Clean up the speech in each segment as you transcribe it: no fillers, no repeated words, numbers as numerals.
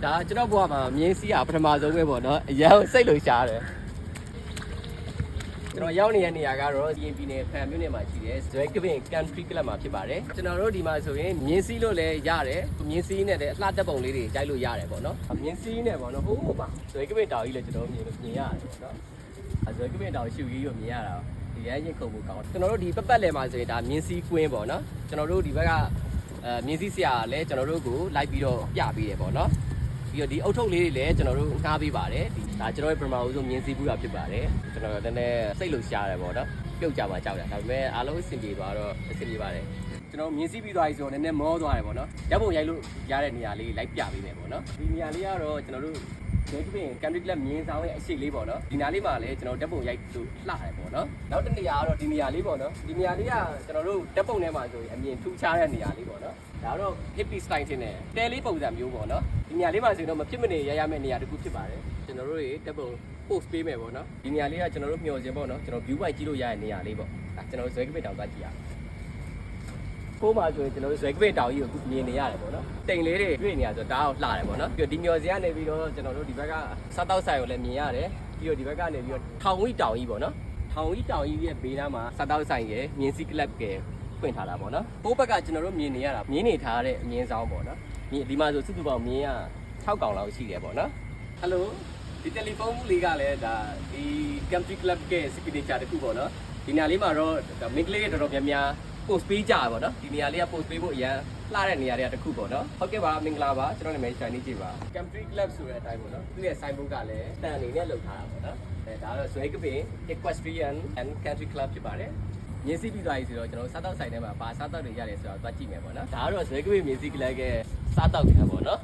ဒါကျွန်တော်ဘွားမှာမြင်းစီးရပထမဆုံးပဲပေါ့နော်အရင်စိတ်လုံရှားတယ်ကျွန်တော်ရောက်နေတဲ့နေရာကတော့ရင်ပြည်နယ်ဖန်မြို့နယ်မှာရှိတဲ့ Zwegvin Country Club မှာဖြစ်ပါတယ်ကျွန်တော်တို့ဒီမှာဆိုရင်မြင်းစီးလို့လည်းရတယ်မြင်းစီးနဲ့လည်းအလှတက်ပုံလေးတွေရိုက်လို့ရတယ်ပေါ့နော်မြင်းစီးနဲ့ပေါ့နော်ဟိုးပါ Zwegvin တောင်ကြီးလည်းကျွန်တော်မြင်ရတယ်ပေါ့နော် Zwegvin တောင်ရှူကြီးကိုမြင်ရတာဒီရဲရင်ခုန်ဖို့ကောင်းကျွန်တော်တို့ဒီပတ်လည်မှာဆိုရင်ဒါမြင်းစီးကွင်းပေါ့နော်ကျွန်တော်တို့ဒီဘက်ကမြင်းစီးဆရာလည်းကျွန်တော်တို့ကိုလိုက်ပြီးတော့ပြပေးတယ်ပေါ့နော်ပြီးတော့ဒီအုတ်ထုတ်လေးတွေလည်းကျွန်တော်တို့ငှားပေးပါတယ်ဒါကျွန်တော်ရဲ့ပထမဦးဆုံးမြင်းစီးဘူးတာဖြစ်ပါတယ်ကျွန်တော်လည်းနည်းနည်းစိတ်လို့ရှားတယ်ပေါ့နော်ပြုတ်ကြပါကြောက်တယ်ဒါပေမဲ့အားလုံးအဆင်ပြေသွားတော့အဆင်ပြေပါတယ်ကျွန်တော်မြင်းစီးပြီးသွားပြီဆိုတော့နည်းနည်းမောသွားတယ်ပေါ့နော်ရပ်ပုံရိုက်လို့ရတဲ့နေရာလေးလိုက်ပြပေးမယ်ပေါ့နော်ဒီနေရာလေးကတော့ကျွန်တော်တို့Zwegvin Country Club မြင်းဆောင်ရဲ့အရှိလေးပေါ့နော်ဒီနေရာလေးမှာလည်းကျွန်တော်ဓာတ်ပုံရိုက်လို့လှတယ်ပေါ့နော်နောက်တစ်နေရာကတော့ဒီနေရာလေးပေါ့နော်ဒီနေရာလေးကကျွန်တော်တို့ဓာတ်ပုံထဲမှာဆိုရင်အမြင်ထူးခြားတဲ့နေရာလေးပေါ့နော်ဒါတော့ hippie style တင်တယ်တဲလေးပုံစံမျိုးပေါ့နော်ဒီနေရာလေးမှာဆိုရင်တော့မဖြစ်မနေရရမယ့်နေရာတစ်ခုဖြစ်ပါတယ်ကျွန်တော်တို့တွေဓာတ်ပုံ post ပေးမယ်ပေါ့နော်ဒီနေရာလေးကကျွန်တော်တို့မျှော်စင်ပေါ့နော်ကျွန်တော် view point ကြည့်လို့ရတဲ့နေရာလေးပေါ့ဒါကျွန်တော် Zwegvin တောင်သွားကြည့်ရကိုမှဆိုရင်ကျွန်တော်တို့ Zwegvin တောင်ကြီးကိုမြင်နေရတယ်ပေါ့နော်တိမ်လေးတွေတွေ့နေရဆိုတော့ဒါတော့လှတယ်ပေါ့နော်ပြီးတော့ဒီမျော်စင်ကနေပြီးတော့ကျွန်တော်တို့ဒီဘက်ကစားတောက်ဆိုင်ကိုလည်းမြင်ရတယ်ပြီးတော့ဒီဘက်ကနေပြီးတော့ထောင်ဝီတောင်ကြီးပေါ့နော်ထောင်ဝီတောင်ကြီးရဲ့ဘေးနားမှာစားတောက်ဆိုင်ရဲ့မြင်းစီ club ကဖွင့်ထားတာပေါ့နော်ဟိုးဘက်ကကျွန်တော်တို့မြင်နေရတာမြင်းနေထားတဲ့အမြင်းဆောင်ပေါ့နော်ဒီမှာဆိုစုစုပေါင်းမြင်းက6កောင်လောက်ရှိတယ်ပေါ့နော်ဟယ်လိုဒီတယ်လီဖုန်းလေးကလည်းဒါဒီ Country Club က signature တခုပေါ့နော်ဒီနေရာလေးမှာတော့မိန်းကလေးတွေတော်တော်များများ post ပေးကြပါပေါ့နော်ဒီနေရာလေးက post ပေးဖို့အရင်လှတဲ့နေရာတွေကတခုပေါ့နော်ဟုတ်ကဲ့ပါမင်္ဂလာပါကျွန်တော်နာမည်ရှိုင်းနေကြည့်ပါ Country Club ဆိုတဲ့အတိုင်းပေါ့နော်သူ့ရဲ့ sign board ကလည်းတန်အနေနဲ့လုပ်ထားတာပေါ့နော်ဒါတော့ Zwegvin Equestrian and Country Club ဖြစ်ပါတယ်မြင်းစီးပြီးသွားပြီဆိုတော့ကျွန်တော်စားတောက်ဆိုင်ထဲမှာဘာစားတောက်တွေရတယ်ဆိုတော့သွားကြည့်မယ်ပေါ့နော်ဒါကတော့ Zwegvin မြင်းစီး club ရဲ့စားတောက်တွေပေါ့နော်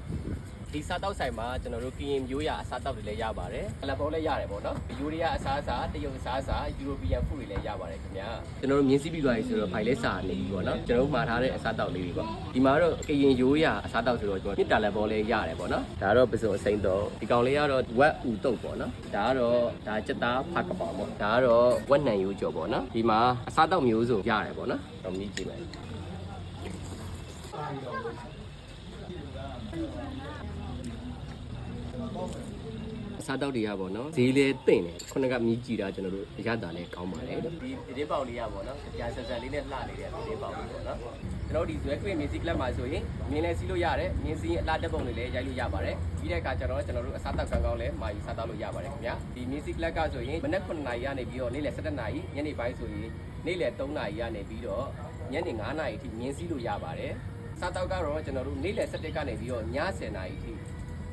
ဒီစားတောက်ဆိုင်မှာကျွန်တော်တို့ကရင်မျိုးရအစားတောက်တွေလည်းရပါတယ်။လက်ပေါ်လည်းရတယ်ပေါ့နော်။ယူရီးယားအစားအစာတရုတ်အစားအစာယူရိုပီယန်ဖူးတွေလည်းရပါတယ်ခင်ဗျာ။ကျွန်တော်တို့မြင်းစီးပြီးသွားပြီဆိုတော့ဖိုင်လေးစာနေပြီပေါ့နော်။ကျွန်တော်တို့မှာထားတဲ့အစားတောက်လေးတွေပေါ့။ဒီမှာတော့ကရင်ရိုးရအစားတောက်ဆိုတော့ကျွန်တော်မြစ်တာလက်ပေါ်လည်းရတယ်ပေါ့နော်။ဒါတော့ပစုံအစိမ့်တော့ဒီကောင်လေးကတော့ဝက်ဥတုတ်ပေါ့နော်။ဒါကတော့ဒါစက်သားဖတ်ကပောင်ပေါ့။ဒါကတော့ဝက်နှံရိုးကြော်ပေါ့နော်။ဒီမှာအစားတောက်မျိုးစုံရတယ်ပေါ့နော်။တော့မြည်ကြည့်မယ်။စားတောက်တွေကပေါ့နော်ဈေးလဲတင့်တယ်ခုနကမြည်ကြည့်တာကျွန်တော်တို့ရတာလဲကောင်းပါတယ်ဒီတင်းပေါင်လေးရပေါ့နော်ကြာဆက်ဆက်လေးနဲ့လှနေတဲ့တင်းပေါင်လေးပေါ့နော်ကျွန်တော်ဒီ Zwegvin Music Club မှာဆိုရင်မြင်းလဲစီးလို့ရတယ်မြင်းစီးအလားတက်ပုံတွေလည်းရိုက်လို့ရပါတယ်ပြီးတဲ့အခါကျတော့ကျွန်တော်တို့အစားတောက်ကောင်းကောင်းလဲမာယူစားတောက်လို့ရပါတယ်ခင်ဗျာဒီ Music Club ကဆိုရင်မနက်9:00 နာရီကနေပြီးတော့နေ့လယ်17:00 နာရီညနေပိုင်းဆိုရင်နေ့လယ်3:00 နာရီကနေပြီးတော့ညနေ9:00 နာရီအထိမြင်းစီးလို့ရပါတယ်စားတောက်ကတော့ကျွန်တော်တို့နေ့လယ်17:00 ကနေပြီးတော့ည10:00 နာရီအထိ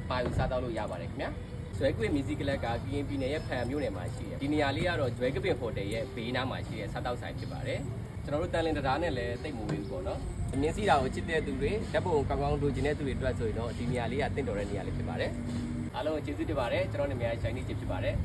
မာယူစားတောက်လို့ရပါတယ်ခင်ဗျာZwegvin Music Club ကကရင်ပြည်နယ်ရဲ့ဖန်မြို့နယ်မှာရှိတယ်ဒီနေရာလေးကတော့ Zwegvin Hotel ရဲ့ဘေးနားမှာရှိတဲ့စားတောက်ဆိုင်ဖြစ်ပါတယ်ကျွန်တော်တို့တန်လင်တရားနဲ့လည်းတိတ်မဝေးဘူးပေါ့နော်မြင်းစီးတာကိုချစ်တဲ့သူတွေဓာတ်ပုံကောင်းကောင်းလိုချင်တဲ့သူတွေအတွက်ဆိုရင်တော့ဒီနေရာလေးကတင့်တော်တဲ့နေရာလေးဖြစ်ပါတယ်အားလုံးကျေးဇူးတင်ပါတယ်ကျွန်တော်နာမည်ရှိုင်းနေချစ်ဖြစ်ပါတယ်